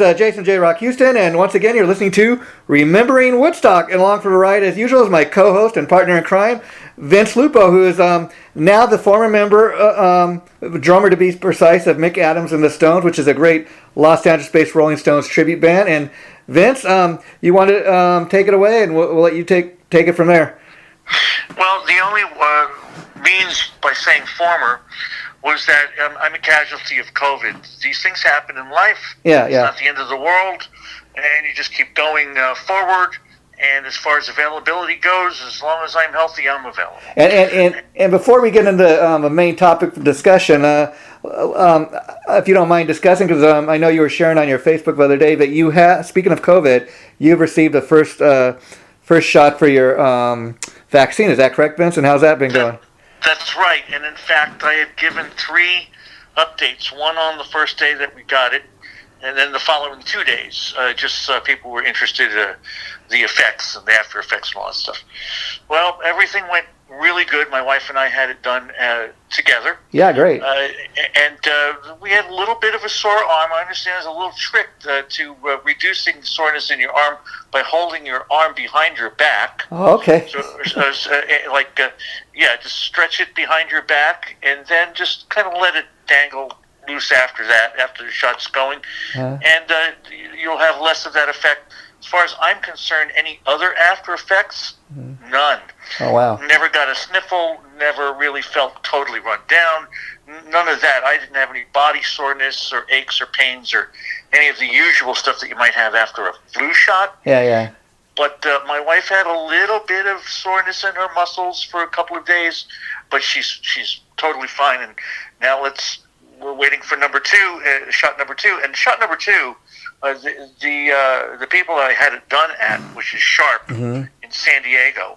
is Jason J. Rock Houston, and once again, you're listening to Remembering Woodstock. And along for the ride, as usual, is my co-host and partner in crime, Vince Lupo, who is now the former member, drummer to be precise, of Mick Adams and the Stones, which is a great Los Angeles-based Rolling Stones tribute band. And Vince, you want to take it away, and we'll let you take it from there. Well, the only means by saying former was that I'm a casualty of COVID. These things happen in life. Yeah. It's not the end of the world, and you just keep going forward. And as far as availability goes, as long as I'm healthy, I'm available. And before we get into the main topic of discussion, if you don't mind discussing, because I know you were sharing on your Facebook the other day that you have, speaking of COVID, you've received the first shot for your vaccine. Is that correct, Vince? And how's that been going? That's right. And in fact, I had given 3 updates. One on the first day that we got it, and then the following 2 days. Just people were interested in the effects and the after effects and all that stuff. Well, everything went really good. My wife and I had it done together. Yeah, great. And we had a little bit of a sore arm. I understand there's a little trick to reducing soreness in your arm by holding your arm behind your back. Oh, okay. So, just stretch it behind your back, and then just kind of let it dangle loose after that, after the shot's going. And you'll have less of that effect. As far as I'm concerned, any other after effects? None. Oh, wow. Never got a sniffle, never really felt totally run down. None of that. I didn't have any body soreness or aches or pains or any of the usual stuff that you might have after a flu shot. Yeah. But my wife had a little bit of soreness in her muscles for a couple of days, but she's totally fine. And now we're waiting for shot number 2. And shot number 2, the people I had it done at, which is Sharp in San Diego,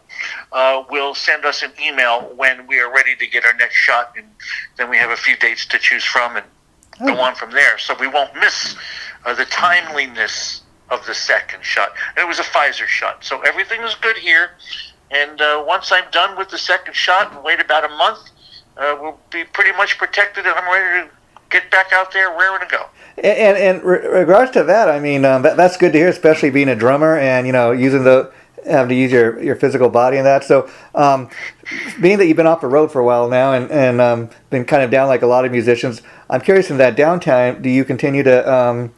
will send us an email when we are ready to get our next shot, and then we have a few dates to choose from and go on from there. So we won't miss the timeliness of the second shot. And it was a Pfizer shot, so everything is good here. And once I'm done with the second shot and wait about a month, we'll be pretty much protected, and I'm ready to get back out there raring to go. And in regards to that, I mean, that's good to hear, especially being a drummer and, having to use your physical body and that. So, being that you've been off the road for a while now and been kind of down like a lot of musicians, I'm curious, in that downtime, do you continue to,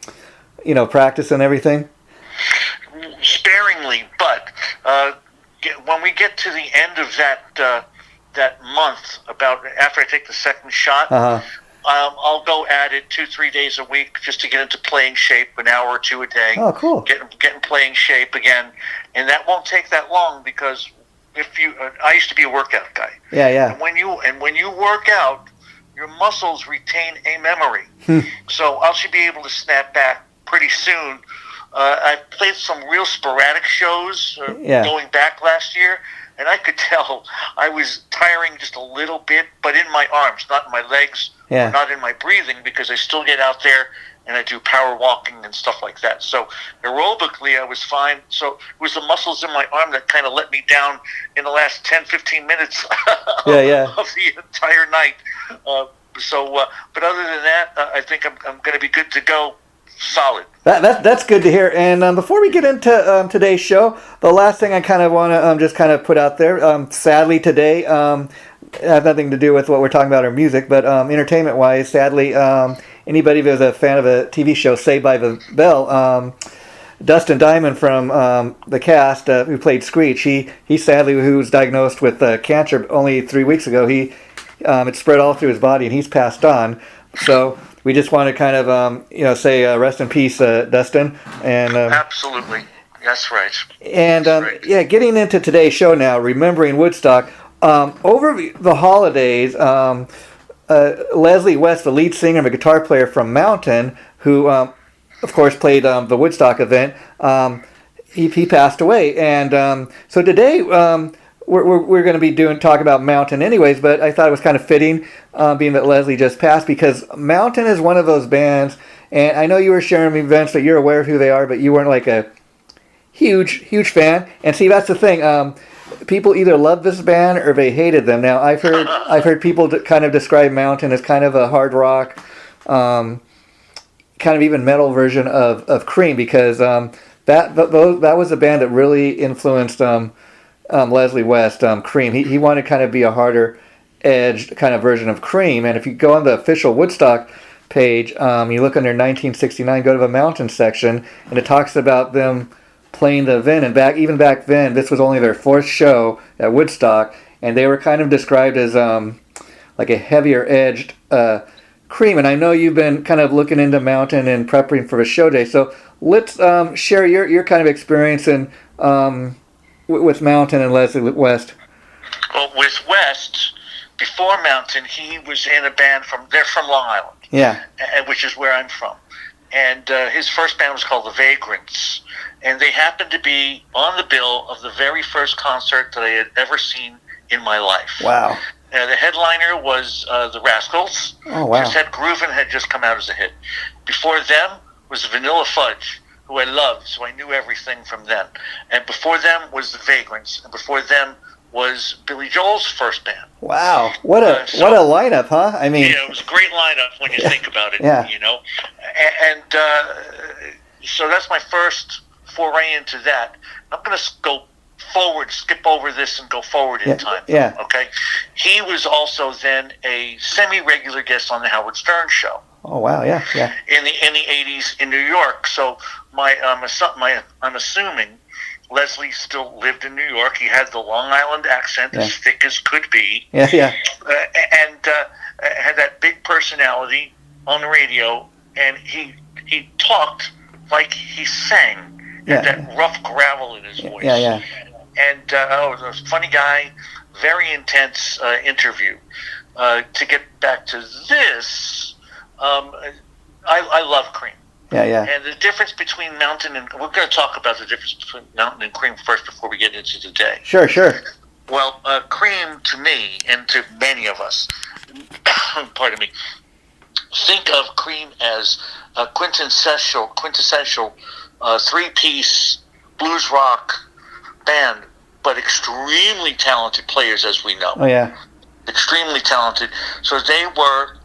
practice and everything? Sparingly, but when we get to the end of that month, about after I take the second shot, I'll go at it 2-3 days a week just to get into playing shape, an hour or 2 a day. Oh, cool. Get in playing shape again, and that won't take that long because I used to be a workout guy. Yeah. And when you work out, your muscles retain a memory, so I should be able to snap back pretty soon. I played some real sporadic shows going back last year, and I could tell I was tiring just a little bit, but in my arms, not in my legs, or not in my breathing, because I still get out there and I do power walking and stuff like that. So aerobically, I was fine. So it was the muscles in my arm that kind of let me down in the last 10-15 minutes of the entire night. But other than that, I think I'm going to be good to go. Solid. That's good to hear. And before we get into today's show, the last thing I kind of want to just kind of put out there, sadly today, has nothing to do with what we're talking about or music, but entertainment-wise, sadly, anybody who's a fan of a TV show, Saved by the Bell, Dustin Diamond from the cast who played Screech, he sadly, who was diagnosed with cancer only 3 weeks ago, it spread all through his body and he's passed on. So we just want to kind of, say rest in peace, Dustin. And absolutely, that's right. And getting into today's show now, remembering Woodstock. Over the holidays, Leslie West, the lead singer and the guitar player from Mountain, who, of course, played the Woodstock event, he passed away. And so today, we're going to be talking about Mountain anyways, but I thought it was kind of fitting, being that Leslie just passed, because Mountain is one of those bands, and I know you were sharing with me, Vince, that you're aware of who they are, but you weren't like a huge fan. And see, that's the thing. People either love this band or they hated them. Now, I've heard people kind of describe Mountain as kind of a hard rock, kind kind of even metal version of Cream, because that was a band that really influenced Leslie West. Cream. He wanted to kind of be a harder edged kind of version of Cream. And if you go on the official Woodstock page, you look under 1969, go to the Mountain section, and it talks about them playing the event. And even back then, this was only their fourth show at Woodstock, and they were kind of described as like a heavier edged Cream. And I know you've been kind of looking into Mountain and prepping for a show day, so let's share your kind of experience with Mountain and Leslie West. Well, with West, before Mountain, he was in a band they're from Long Island. Yeah. Which is where I'm from. And his first band was called The Vagrants. And they happened to be on the bill of the very first concert that I had ever seen in my life. Wow. The headliner was the Rascals. Oh, wow. Just Groovin' had just come out as a hit. Before them was Vanilla Fudge, who I loved, so I knew everything from them. And before them was the Vagrants. And before them was Billy Joel's first band. Wow, what a lineup, huh? I mean, yeah, it was a great lineup when you think about it. Yeah. You know, and so that's my first foray into that. I'm going to go forward, skip over this, and go forward in time. Yeah. Okay. He was also then a semi-regular guest on the Howard Stern show. Oh wow, yeah. In the 80s in New York. So I'm assuming Leslie still lived in New York. He had the Long Island accent, as thick as could be. Yeah. And had that big personality on the radio, and he talked like he sang. Had that rough gravel in his voice. Yeah. And was a funny guy, very intense interview. To get back to this, I love Cream. Yeah. And the difference between Mountain and... We're going to talk about the difference between Mountain and Cream first before we get into today. Sure. Well, Cream, to me, and to many of us, pardon me, think of Cream as a quintessential three-piece blues rock band, but extremely talented players, as we know. Oh, yeah. Extremely talented. So they were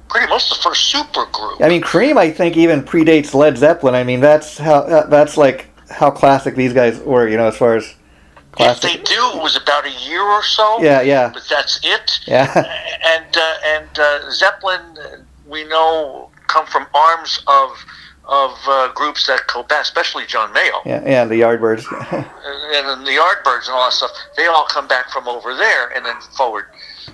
pretty much the first super group. I mean, Cream, I think, even predates Led Zeppelin. I mean, that's like how classic these guys were, you know, as far as classic. If they do, it was about a year or so. Yeah. But that's it. Yeah. And Zeppelin, we know, come from arms of groups that go back, especially John Mayall. Yeah, the Yardbirds. And the Yardbirds and all that stuff, they all come back from over there and then forward.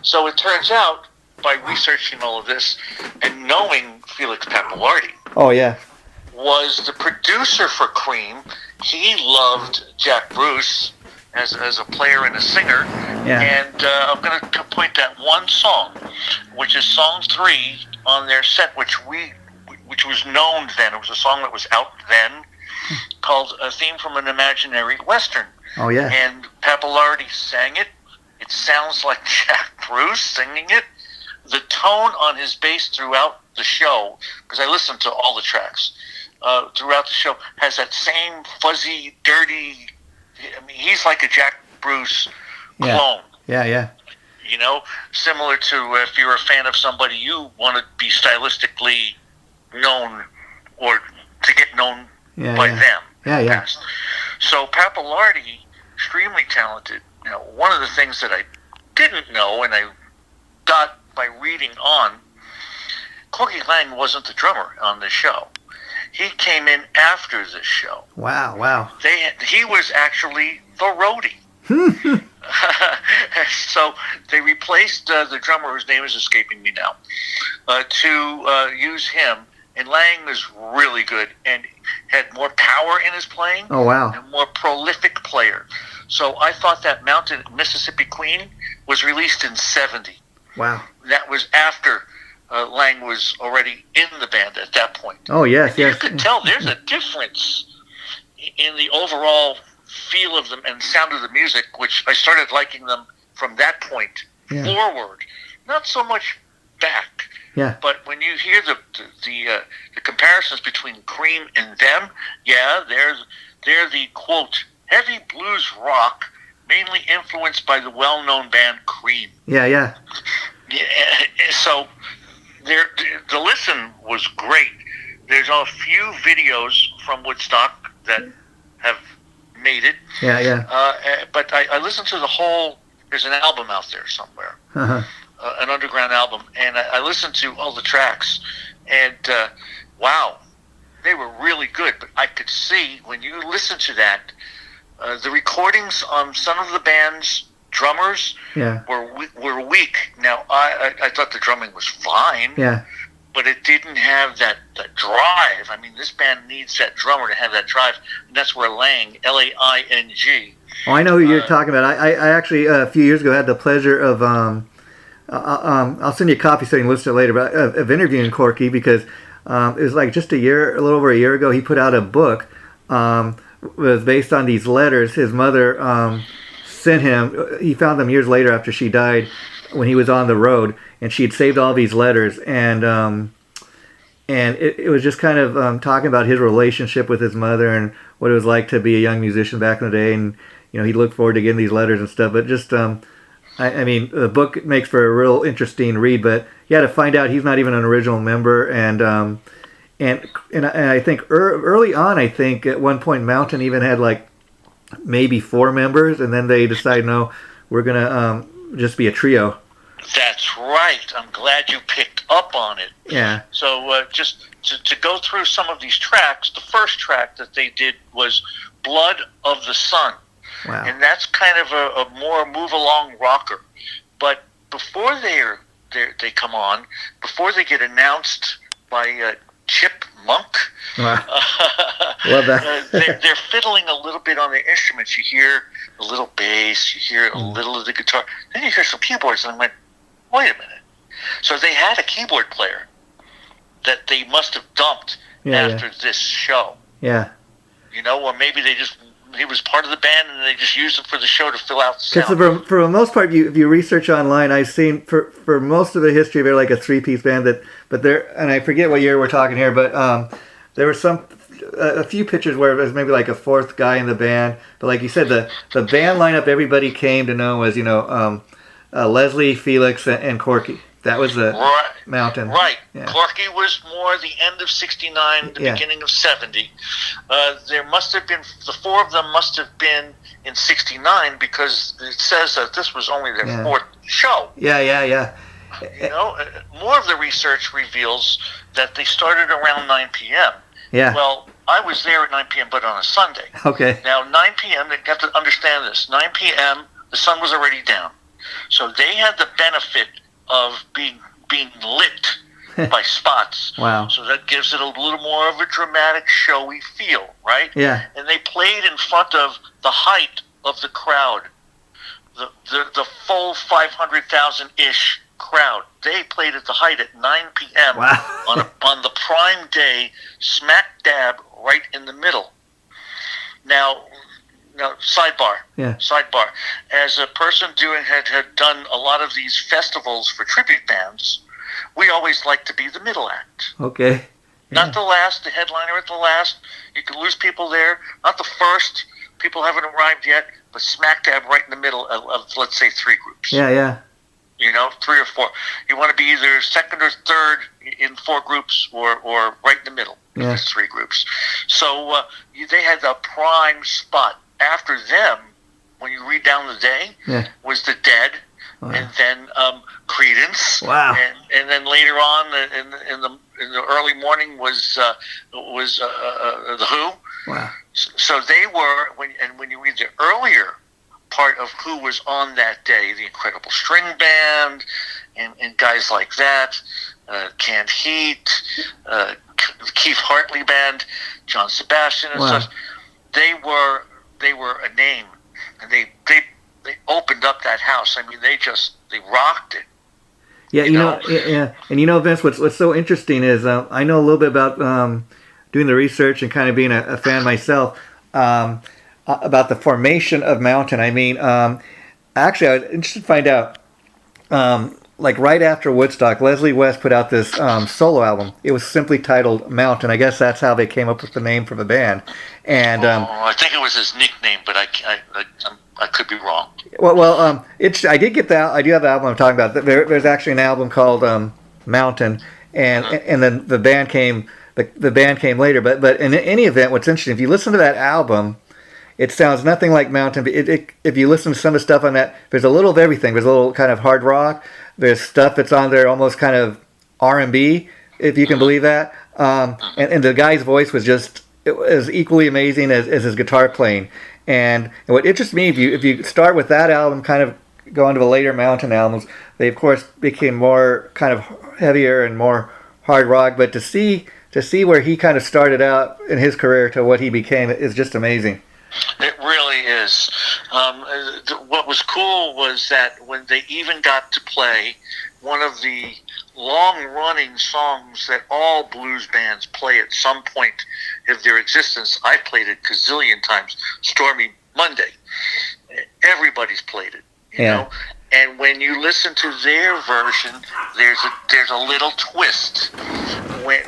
So it turns out, by researching all of this and knowing Felix Pappalardi, oh yeah, was the producer for Cream. He loved Jack Bruce as a player and a singer. Yeah. And I'm going to point that one song, which is song 3 on their set, which was known then. It was a song that was out then, called A Theme from an Imaginary Western. Oh yeah. And Pappalardi sang it. It sounds like Jack Bruce singing it. The tone on his bass throughout the show, because I listened to all the tracks, throughout the show, has that same fuzzy, dirty... I mean, he's like a Jack Bruce clone. Yeah. You know, similar to if you're a fan of somebody, you want to be stylistically known or to get known by them. Yeah. So Pappalardi, extremely talented. You know, one of the things that I didn't know, and I got by reading on, Corky Lang wasn't the drummer on this show. He came in after this show. Wow. He was actually the roadie. So they replaced the drummer, whose name is escaping me now, to use him. And Lang was really good and had more power in his playing. Oh, wow. And more prolific player. So I thought that Mountain Mississippi Queen was released in 70. Wow. That was after Lang was already in the band at that point. Oh, yes. You could tell there's a difference in the overall feel of them and sound of the music, which I started liking them from that point forward. Not so much back. Yeah. But when you hear the comparisons between Cream and them, they're the, quote, heavy blues rock, mainly influenced by the well-known band Cream. Yeah. So the listen was great. There's a few videos from Woodstock that have made it. Yeah. But I listened to the whole. There's an album out there somewhere, Uh-huh. an underground album, and I listened to all the tracks, and wow, they were really good. But I could see when you listen to that, the recordings on some of the band's drummers were weak. Now I thought the drumming was fine. Yeah. But it didn't have that drive. I mean, this band needs that drummer to have that drive, and that's where Lang, Laing. Oh, I know who you're talking about. I actually, a few years ago, had the pleasure of, I'll send you a copy so you can listen to it later, but of interviewing Corky, because it was like just a little over a year ago, he put out a book, was based on these letters his mother sent him. He found them years later after she died, when he was on the road, and she had saved all these letters, and it was just kind of talking about his relationship with his mother and what it was like to be a young musician back in the day, and he looked forward to getting these letters and stuff. But just I mean, the book makes for a real interesting read, but you had to find out he's not even an original member, and I think early on, I think at one point Mountain even had like maybe 4 members, and then they decided, no, we're gonna just be a trio. That's right. I'm glad you picked up on it. Yeah. So just to go through some of these tracks, the first track that they did was Blood of the Sun. Wow. And that's kind of a more move-along rocker. But before they come on, before they get announced by Chip Monk, wow. Love that. they're fiddling a little bit on their instruments. You hear a little bass, you hear a little of the guitar, then you hear some keyboards, and I went, wait a minute. So they had a keyboard player that they must have dumped after this show. Yeah. Or maybe he was part of the band and they just used him for the show to fill out the sound. Because for the most part, if you research online, I've seen for most of the history, they're like a 3-piece band but and I forget what year we're talking here, but there were a few pictures where it was maybe like a 4th guy in the band, but like you said, the band lineup everybody came to know was Leslie, Felix, and Corky. That was the Mountain. Right. Yeah. Corky was more the end of 69, the beginning of 70. There must have been, the 4 of them must have been in 69 because it says that this was only their 4th show. Yeah. More of the research reveals that they started around 9 p.m. Yeah. Well, I was there at 9 p.m., but on a Sunday. Okay. Now, 9 p.m., they have to understand this. 9 p.m., the sun was already down. So they had the benefit of being lit by spots. Wow. So that gives it a little more of a dramatic, showy feel, right? Yeah. And they played in front of the height of the crowd, the full 500,000-ish crowd. They played at the height at 9 p.m. Wow. on the prime day, smack dab right in the middle. Now, sidebar. Yeah. Sidebar. As a person had done a lot of these festivals for tribute bands, we always like to be the middle act. Okay. Yeah. Not the last, the headliner at the last. You can lose people there. Not the first. People haven't arrived yet, but smack dab right in the middle of let's say 3 groups. Yeah. 3 or 4. You want to be either second or third in 4 groups or right in the middle. Yeah. There's 3 groups. So they had the prime spot. After them, when you read down the day, was the Dead, and then Creedence, and then later on in the early morning was the Who. Wow. So they were when you read the earlier part of who was on that day, the Incredible String Band, and guys like that, Canned Heat, Keith Hartley Band, John Sebastian, and such. They were a name, and they opened up that house. I mean, they rocked it. Yeah, and Vince, what's so interesting is I know a little bit about doing the research and kind of being a fan myself about the formation of Mountain. I mean, actually, I was interested to find out. Like right after Woodstock, Leslie West put out this solo album. It was simply titled Mountain. I guess that's how they came up with the name for the band. And I think it was his nickname, but I could be wrong. Well, I did get that. I do have the album I'm talking about. There's actually an album called Mountain, and then the band came the band came later. But in any event, what's interesting, if you listen to that album, it sounds nothing like Mountain. If you listen to some of the stuff on that, there's a little of everything. There's a little kind of hard rock. There's stuff that's on there almost kind of R&B, if you can believe that. And the guy's voice was just, it was equally amazing as his guitar playing. And what interests me, if you start with that album, kind of go on to the later Mountain albums, they of course became more kind of heavier and more hard rock. But to see where he kind of started out in his career to what he became is just amazing. It really is. What was cool was that when they even got to play one of the long-running songs that all blues bands play at some point of their existence, I played it a gazillion times, Stormy Monday. Everybody's played it, you know? And when you listen to their version, there's a little twist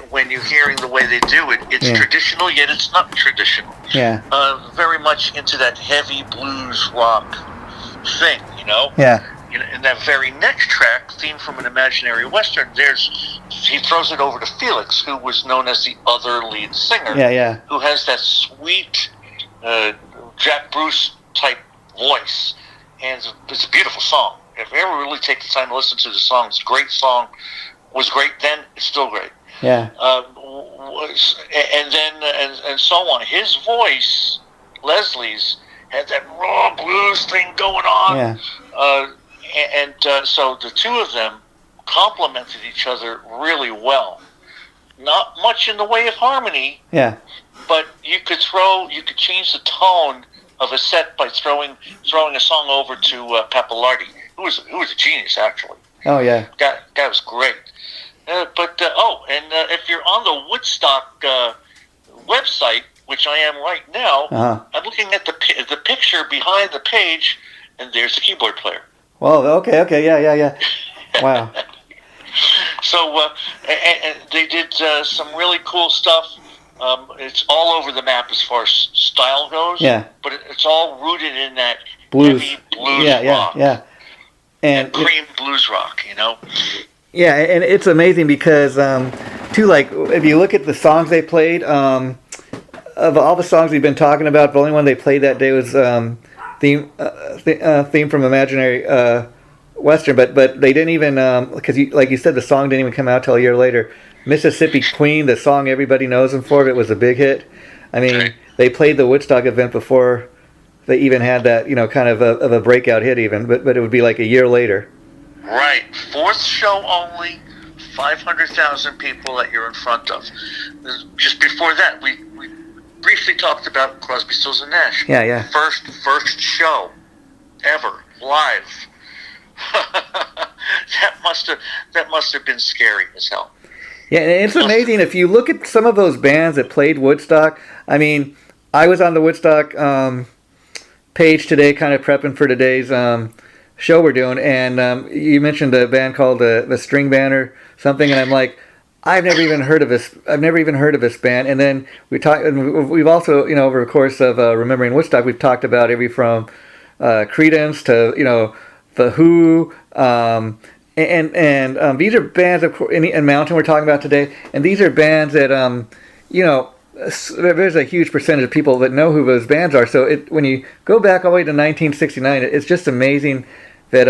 when you're hearing the way they do it. It's traditional, yet it's not traditional. Yeah. Very much into that heavy blues rock thing, you know? Yeah. In that very next track, Theme from an Imaginary Western, he throws it over to Felix, who was known as the other lead singer. Yeah. Who has that sweet Jack Bruce type voice. And it's a beautiful song. If you ever really take the time to listen to the song, it's a great song. Was great then, it's still great. Yeah. And then and so on. His voice, Leslie's, had that raw blues thing going on. Yeah. So the two of them complemented each other really well. Not much in the way of harmony. Yeah. But you could change the tone of a set by throwing a song over to Pappalardi, who was a genius actually. Oh yeah. Guy was great. If you're on the Woodstock website, which I am right now, I'm looking at the picture behind the page, and there's the keyboard player. Well, okay, yeah. Wow. So and they did some really cool stuff. It's all over the map as far as style goes. Yeah. But it's all rooted in that blues. Heavy blues rock. Yeah. And cream blues rock, you know. Yeah, and it's amazing because too, like if you look at the songs they played, of all the songs we've been talking about, the only one they played that day was theme from Imaginary Western, but they didn't even because like you said, the song didn't even come out till a year later. Mississippi Queen, the song everybody knows them for, it was a big hit. I mean, they played the Woodstock event before they even had that, kind of a breakout hit even, but it would be like a year later. Right. Fourth show only, 500,000 people that you're in front of. Just before that, we briefly talked about Crosby, Stills, and Nash. Yeah. First show ever live. That must have been scary as hell. Yeah, and it's amazing if you look at some of those bands that played Woodstock. I mean, I was on the Woodstock page today, kind of prepping for today's show we're doing, and you mentioned a band called the String Band or something, and I'm like, I've never even heard of this band. And then we've also, over the course of remembering Woodstock, we've talked about every from Creedence to the Who. And these are bands, of course, and Mountain we're talking about today, and these are bands that there's a huge percentage of people that know who those bands are. So when you go back all the way to 1969, it's just amazing that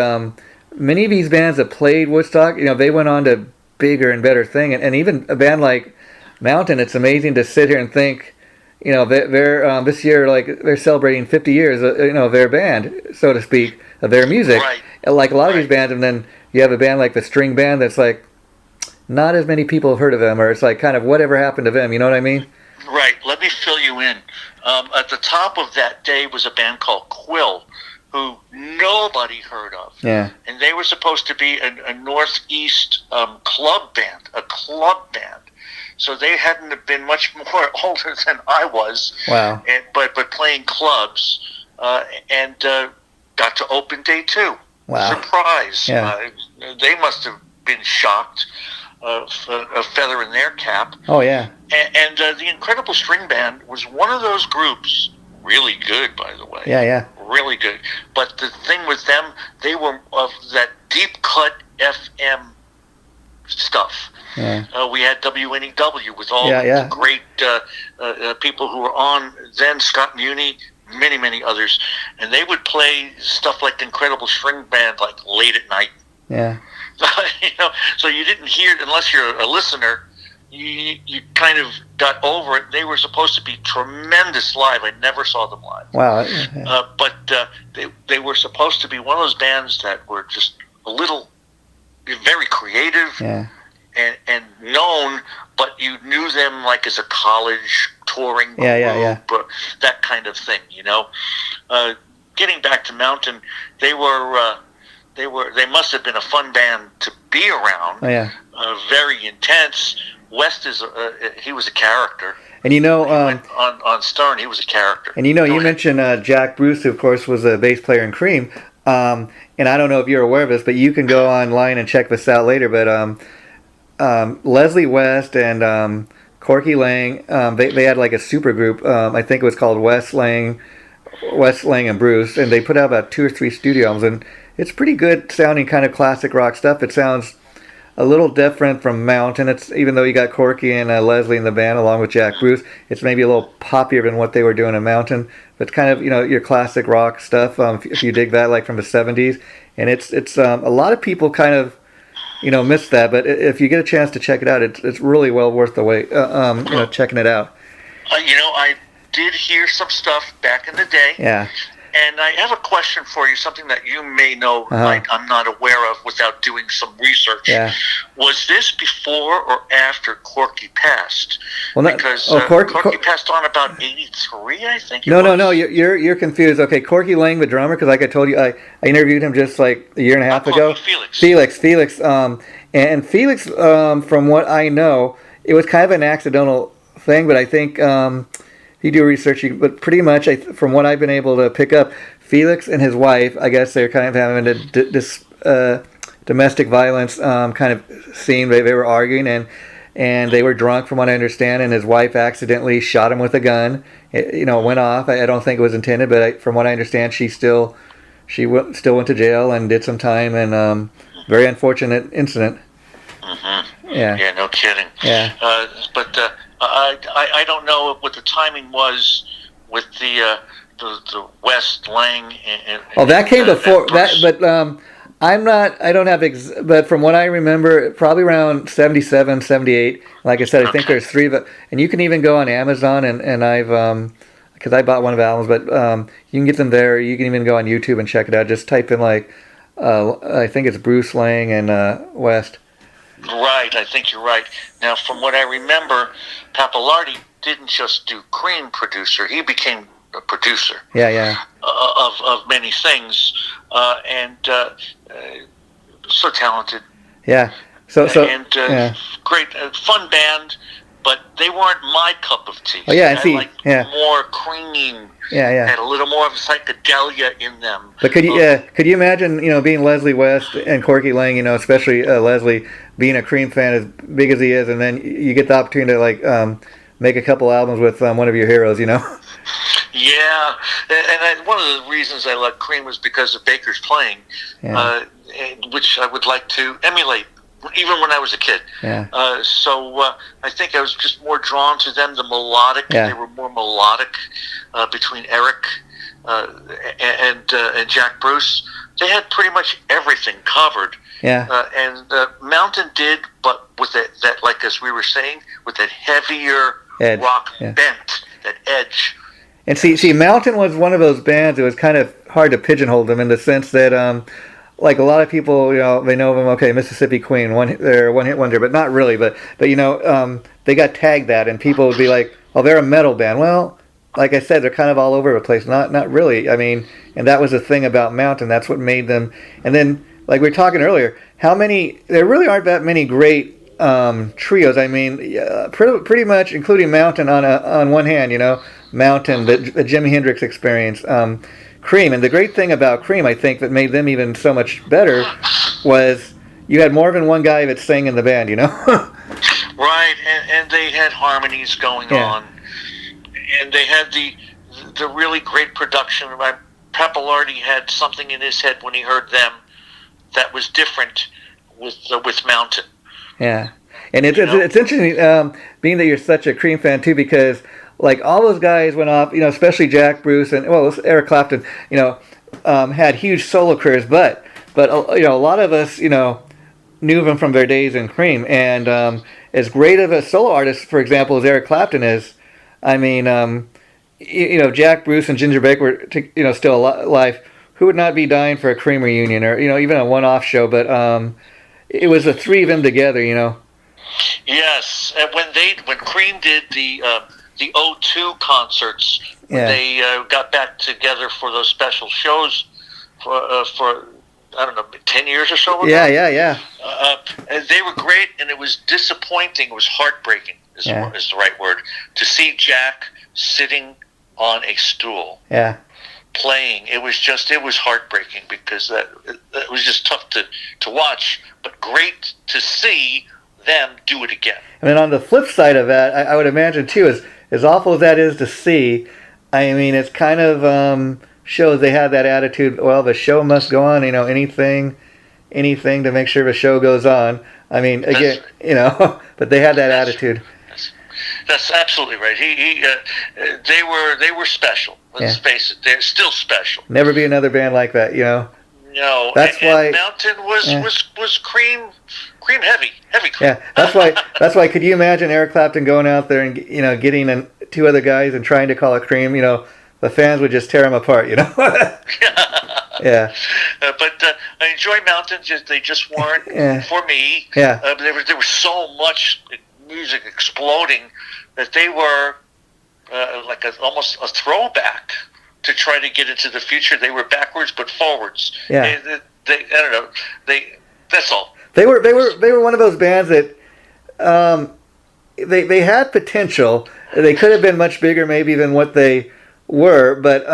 many of these bands that played Woodstock, they went on to bigger and better thing, and even a band like Mountain, it's amazing to sit here and think, they're this year, like, they're celebrating 50 years, of their band, so to speak, of their music, right. Like a lot of these bands, and then you have a band like the String Band that's like, not as many people have heard of them, or it's like kind of whatever happened to them, you know what I mean? Right. Let me fill you in. At the top of that day was a band called Quill, who nobody heard of. Yeah. And they were supposed to be a Northeast club band, So they hadn't been much more older than I was. Wow. But playing clubs, and got to open day 2. Wow. Surprise. Yeah. They must have been shocked. A feather in their cap. Oh, yeah. And the Incredible String Band was one of those groups, really good, by the way. Yeah. Really good. But the thing with them, they were of that deep cut FM stuff. Yeah. We had WNEW with all Yeah. the great people who were on then, Scott Muni, many others, and they would play stuff like Incredible String Band like late at night. Yeah. So you didn't hear it unless you're a listener. You kind of got over it. They were supposed to be tremendous live. I never saw them live. Wow. Yeah. But they were supposed to be one of those bands that were just a little, very creative Yeah. and known, but you knew them like as a college touring group, Yeah. that kind of thing. Getting back to Mountain, they must have been a fun band to be around. Oh, yeah. Very intense. West he was a character. And on Stern, he was a character. And you mentioned Jack Bruce, who of course was a bass player in Cream. And I don't know if you're aware of this, but you can go online and check this out later. But Leslie West and Corky Lang, they had like a super group. I think it was called West Lang and Bruce, and they put out about 2 or 3 studio albums, and it's pretty good sounding, kind of classic rock stuff. It sounds a little different from Mountain. It's, even though you got Corky and Leslie in the band along with Jack Bruce, it's maybe a little poppier than what they were doing in Mountain. But it's kind of your classic rock stuff. If you dig that, like from the '70s, and it's a lot of people kind of miss that. But if you get a chance to check it out, it's really well worth the wait. Checking it out. I did hear some stuff back in the day. Yeah. And I have a question for you, something that you may know I'm not aware of without doing some research. Yeah. Was this before or after Corky passed? Well, because Corky passed on about 83, I think. No. You're confused. Okay, Corky Lang, the drummer, because like I told you, I interviewed him just like a year and a half ago. Felix. And Felix, from what I know, it was kind of an accidental thing, but I think you do research, but pretty much from what I've been able to pick up, Felix and his wife, I guess they're kind of having this domestic violence kind of scene. They were arguing and they were drunk, from what I understand, and his wife accidentally shot him with a gun. It went off. I don't think it was intended, but from what I understand, she still went to jail and did some time, and very unfortunate incident. Mm-hmm. Yeah. Yeah, no kidding. Yeah. But I don't know what the timing was with the West Lang. That came before that, but I don't have, but from what I remember, probably around 77, 78. Like I said, I think there's 3 of it, and you can even go on Amazon and I've because I bought one of the albums, but you can get them there. You can even go on YouTube and check it out. Just type in I think it's Bruce Lang and West. Right, I think you're right. Now, from what I remember, Pappalardi didn't just do Cream producer; he became a producer. Yeah. Of many things, and so talented. Yeah. So and great, fun band, but they weren't my cup of tea. Oh yeah, I liked more Cream. Yeah. Had a little more of psychedelia in them. But could you imagine, being Leslie West and Corky Lang, especially Leslie, being a Cream fan as big as he is, and then you get the opportunity to make a couple albums with one of your heroes, Yeah, and one of the reasons I like Cream was because of Baker's playing, which I would like to emulate, even when I was a kid. Yeah. So I think I was just more drawn to them, the melodic. Yeah. They were more melodic between Eric and Jack Bruce. They had pretty much everything covered. Yeah. And Mountain did, but with that, like as we were saying, with that heavier rock bent, that edge. And see, Mountain was one of those bands. It was kind of hard to pigeonhole them in the sense that, like a lot of people, they know them. Okay, Mississippi Queen, they're a one-hit wonder, but not really. But they got tagged that, and people would be like, "Oh, they're a metal band." Well, like I said, they're kind of all over the place. Not really. I mean, and that was the thing about Mountain. That's what made them. And then, like we were talking earlier, there really aren't that many great trios. I mean, pretty much, including Mountain on one hand, Mountain, the Jimi Hendrix Experience, Cream. And the great thing about Cream, I think, that made them even so much better was you had more than one guy that sang in the band, Right, and they had harmonies going on. And they had the really great production. Pappalardi had something in his head when he heard them that was different with Mountain. Yeah. And it's interesting, being that you're such a Cream fan too, because like all those guys went off, especially Jack Bruce and Eric Clapton, had huge solo careers, but a lot of us, knew them from their days in Cream, and as great of a solo artist, for example, as Eric Clapton is, I mean, Jack Bruce and Ginger Baker were, still alive. Who would not be dying for a Cream reunion, or even a one-off show? But it was the three of them together, Yes, and when Cream did the O2 concerts, when they got back together for those special shows for I don't know, 10 years or so ago. Yeah. And they were great, and it was disappointing. It was heartbreaking, is the right word, to see Jack sitting on a stool. Yeah. Playing. It was heartbreaking, because it was just tough to watch, but great to see them do it again. And then on the flip side of that, I would imagine too, as awful as that is to see, I mean, it's kind of shows they had that attitude. Well, the show must go on. Anything to make sure the show goes on. I mean, again, but they had that attitude. That's absolutely right. They were special. Let's face it, they're still special. Never be another band like that, No, that's why Mountain was Cream heavy Cream. Yeah, that's why. Could you imagine Eric Clapton going out there and getting two other guys and trying to call it Cream? The fans would just tear him apart. Yeah. But I enjoy Mountain. They just weren't for me. Yeah. There was so much music exploding that they were like almost a throwback to try to get into the future. They were backwards but forwards. Yeah. They I don't know. That's all. They were one of those bands that they had potential. They could have been much bigger maybe than what they were, but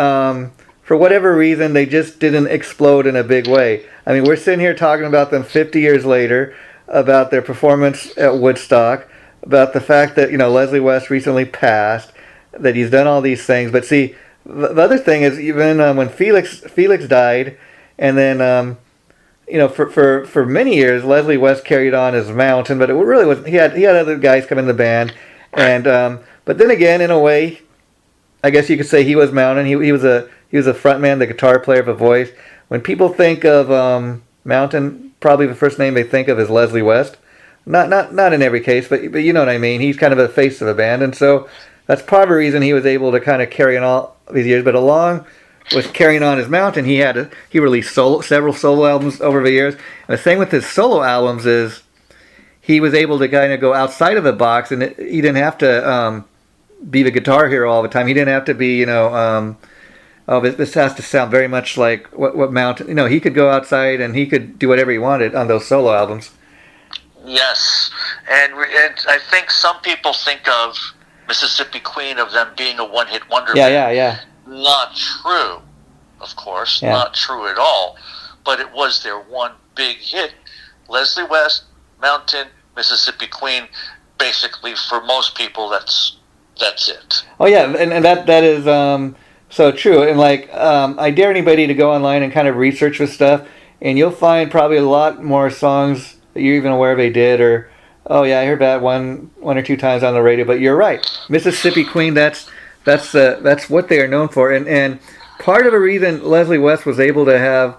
for whatever reason they just didn't explode in a big way. I mean, we're sitting here talking about them 50 years later, about their performance at Woodstock, about the fact that Leslie West recently passed, that he's done all these things. But see, the other thing is, even when Felix died, and then for many years Leslie West carried on as Mountain, but it really was he had other guys come in the band, and but then again, in a way, I guess you could say he was Mountain. He was a frontman, the guitar player, the voice. When people think of Mountain, probably the first name they think of is Leslie West. Not in every case, but you know what I mean. He's kind of a face of the band, and so that's part of the reason he was able to kind of carry on all these years. But along with carrying on his Mountain, he released several solo albums over the years. And the thing with his solo albums is he was able to kind of go outside of the box, and he didn't have to be the guitar hero all the time. He didn't have to be, this has to sound very much like what Mountain. He could go outside and he could do whatever he wanted on those solo albums. Yes, and I think some people think of Mississippi Queen of them being a one-hit wonder. Yeah. Not true, of course. Yeah. Not true at all. But it was their one big hit. Leslie West, Mountain, Mississippi Queen. Basically, for most people, that's it. Oh yeah, and that is so true. And I dare anybody to go online and kind of research this stuff, and you'll find probably a lot more songs that you're even aware they did, or oh yeah, I heard that one or two times on the radio. But you're right, Mississippi Queen. That's what they are known for, and part of the reason Leslie West was able to have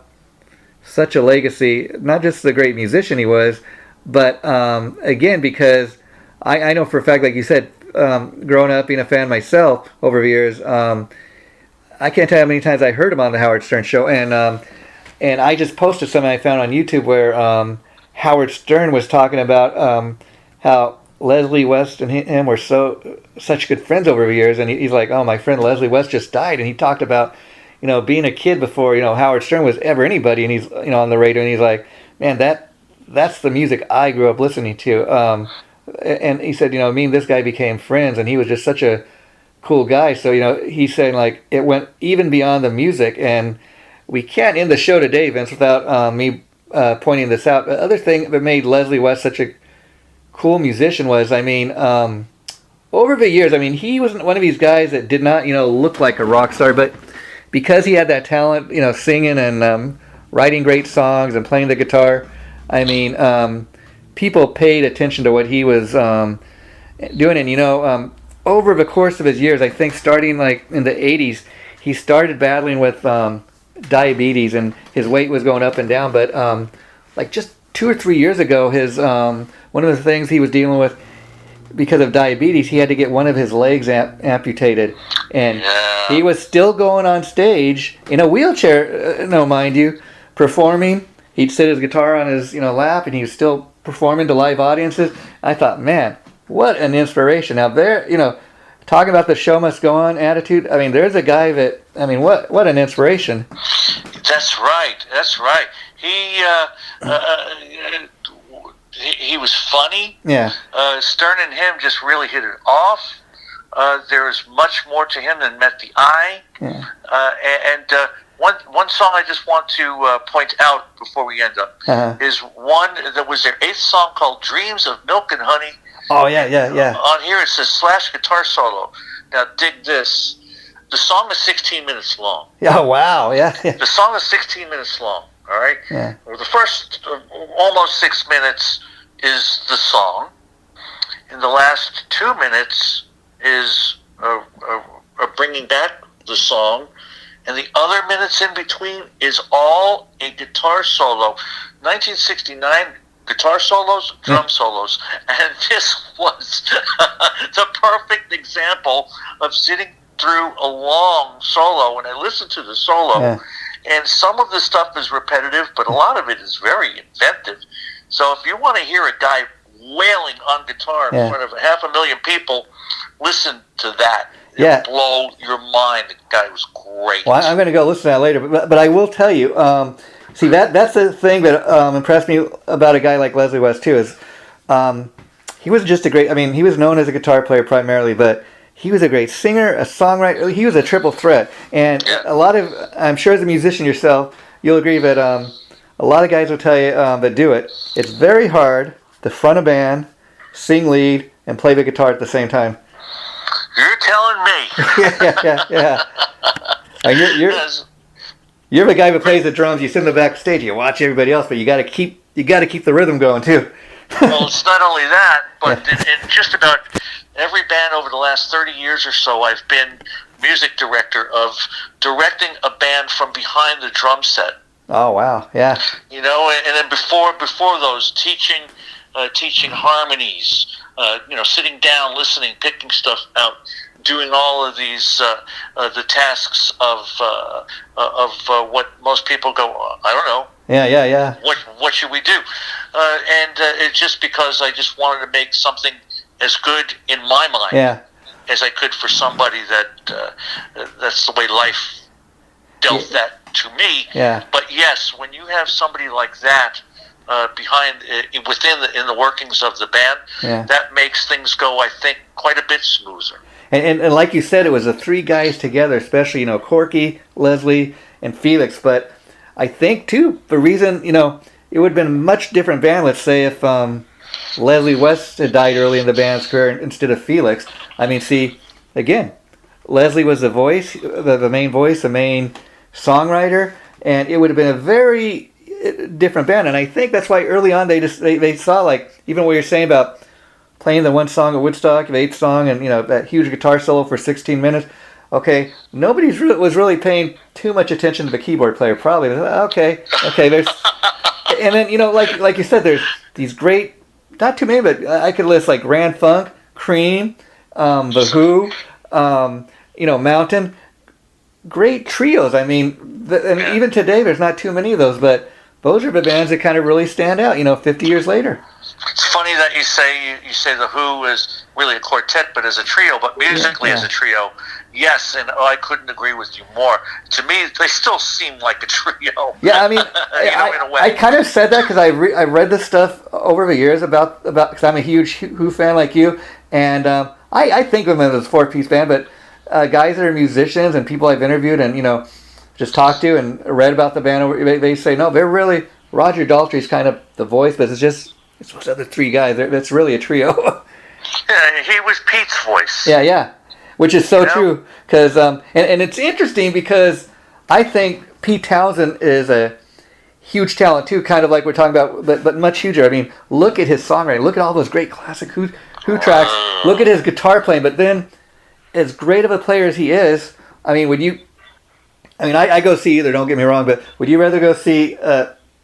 such a legacy, not just the great musician he was, but again, because I know for a fact, like you said, growing up being a fan myself over the years, I can't tell you how many times I heard him on the Howard Stern show, and I just posted something I found on YouTube where Howard Stern was talking about how Leslie West and him were such good friends over the years, and he's like, oh, my friend Leslie West just died, and he talked about being a kid before Howard Stern was ever anybody, and he's on the radio, and he's like, man, that's the music I grew up listening to, and he said, me and this guy became friends, and he was just such a cool guy. So he's saying it went even beyond the music, and we can't end the show today, Vince, without me pointing this out. The other thing that made Leslie West such a cool musician was, over the years, he wasn't one of these guys that did not, look like a rock star, but because he had that talent, singing and writing great songs and playing the guitar, people paid attention to what he was doing. And over the course of his years, I think starting like in the 80s, he started battling with diabetes, and his weight was going up and down. But like just 2 or 3 years ago, his one of the things he was dealing with because of diabetes, he had to get one of his legs amputated, and he was still going on stage in a wheelchair. No, mind you, performing. He'd sit his guitar on his lap, and he was still performing to live audiences. I thought, man, what an inspiration! Now there, talking about the show must go on attitude. I mean, there's a guy that, I mean, what an inspiration. That's right. That's right. He was funny. Yeah. Stern and him just really hit it off. There is much more to him than met the eye. Yeah. One song I just want to point out before we end up is one that was their 8th song called "Dreams of Milk and Honey." Oh yeah. On here it says Slash guitar solo. Now dig this. The song is 16 minutes long. Oh wow, yeah. The song is 16 minutes long. All right. Yeah. Well, the first almost 6 minutes is the song, and the last 2 minutes is bringing back the song, and the other minutes in between is all a guitar solo. 1969 guitar solos, drum solos, and this was the perfect example of sitting through a long solo. When I listened to the solo, and some of the stuff is repetitive, but a lot of it is very inventive. So if you want to hear a guy wailing on guitar in front of 500,000 people, listen to that. It'll blow your mind. The guy was great. Well, I'm going to go listen to that later, but I will tell you, see, that's the thing that impressed me about a guy like Leslie West, too, is he was just he was known as a guitar player primarily, but he was a great singer, a songwriter. He was a triple threat. And a lot of, I'm sure as a musician yourself, you'll agree that a lot of guys will tell you that do it. It's very hard to front a band, sing lead, and play the guitar at the same time. You're telling me. Yeah. You're the guy who plays the drums. You sit in the backstage. You watch everybody else, but you got to keep the rhythm going too. Well, it's not only that, but in just about every band over the last 30 years or so, I've been music director of directing a band from behind the drum set. Oh wow, yeah. And then before those, teaching harmonies. Sitting down, listening, picking stuff out, doing all of these the tasks of what most people go, I don't know. Yeah. What should we do? And it's just because I just wanted to make something as good in my mind as I could for somebody that's the way life dealt that to me. Yeah. But yes, when you have somebody like that in the workings of the band, that makes things go, I think, quite a bit smoother. And like you said, it was the 3 guys together, especially Corky, Leslie, and Felix. But I think too, the reason it would have been a much different band. Let's say if Leslie West had died early in the band's career instead of Felix. I mean, see, again, Leslie was the voice, the main voice, the main songwriter, and it would have been a very different band. And I think that's why early on they saw, like, even what you're saying about playing the one song at Woodstock, the 8th song, and that huge guitar solo for 16 minutes. Okay, nobody was really paying too much attention to the keyboard player. Probably, okay. There's, and then like you said, there's these great, not too many, but I could list like Grand Funk, Cream, The Who, Mountain, great trios. I mean, and even today, there's not too many of those, but those are the bands that kind of really stand out. 50 years later. It's funny that you say The Who is really a quartet, but as a trio, but musically as a trio, yes, and I couldn't agree with you more. To me, they still seem like a trio. Yeah, I mean, in a way. I kind of said that because I read this stuff over the years about because I'm a huge Who fan like you, and I think of them as a 4-piece band, but guys that are musicians and people I've interviewed and just talked to and read about the band, they say no, they're really, Roger Daltrey's kind of the voice, but it's those other 3 guys. That's really a trio. Yeah, he was Pete's voice. Yeah, which is so true. Because and it's interesting because I think Pete Townsend huge talent too, kind of like we're talking about, but much huger. I mean, look at his songwriting. Look at all those great classic Who tracks. Look at his guitar playing. But then, as great of a player as he is, I mean, I go see either. Don't get me wrong, but would you rather go see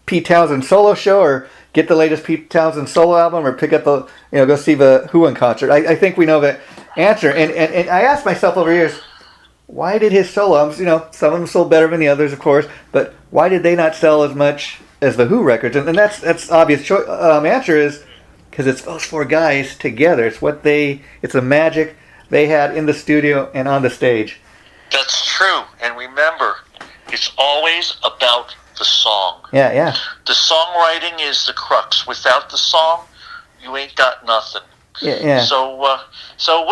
Pete Townshend's solo show or get the latest Pete Townsend solo album, or pick up go see the Who in concert? I think we know the answer. And I asked myself over years, why did his solo albums, some of them sold better than the others, of course, but why did they not sell as much as the Who records? And that's obvious. Answer is because it's those four guys together. It's the magic they had in the studio and on the stage. That's true. And remember, it's always about the song. Yeah. The songwriting is the crux. Without the song, you ain't got nothing. Yeah. So what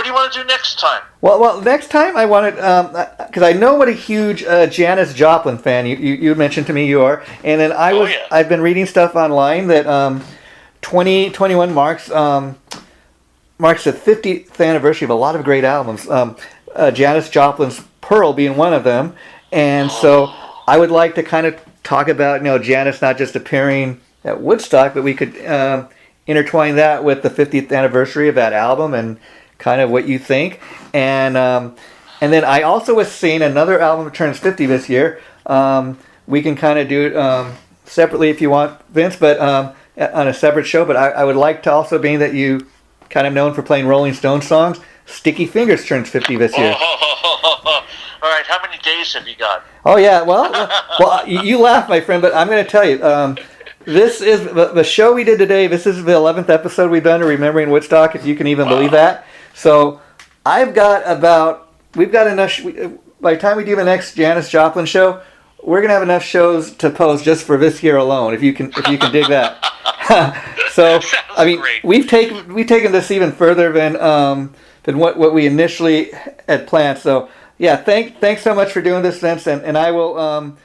do you want to do next time? Well, next time I wanted, because I know what a huge Janis Joplin fan you mentioned to me you are, and then I've been reading stuff online that 2021 marks the 50th anniversary of a lot of great albums. Janis Joplin's Pearl being one of them, and so I would like to kind of talk about Janis not just appearing at Woodstock, but we could intertwine that with the 50th anniversary of that album and kind of what you think. And then I also was seeing another album that turns 50 this year. We can kind of do it separately if you want, Vince, but on a separate show. But I would like to also, being that you kind of known for playing Rolling Stones songs, Sticky Fingers turns 50 this year. All right, how many days have you got? Oh, yeah, well, you laugh, my friend, but I'm going to tell you, this is the show we did today. This is the 11th episode we've done of Remembering Woodstock, if you can even believe that. So we've got enough, by the time we do the next Janis Joplin show, we're going to have enough shows to post just for this year alone, if you can dig that. So, I mean, great. we've taken this even further than what we initially had planned. So, yeah, thanks so much for doing this, Vince, and I will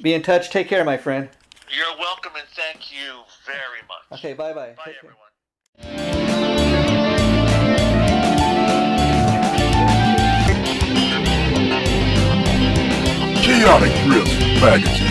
be in touch. Take care, my friend. You're welcome, and thank you very much. Okay, bye-bye. Bye, Take everyone. Chaotic Riffs Magazine.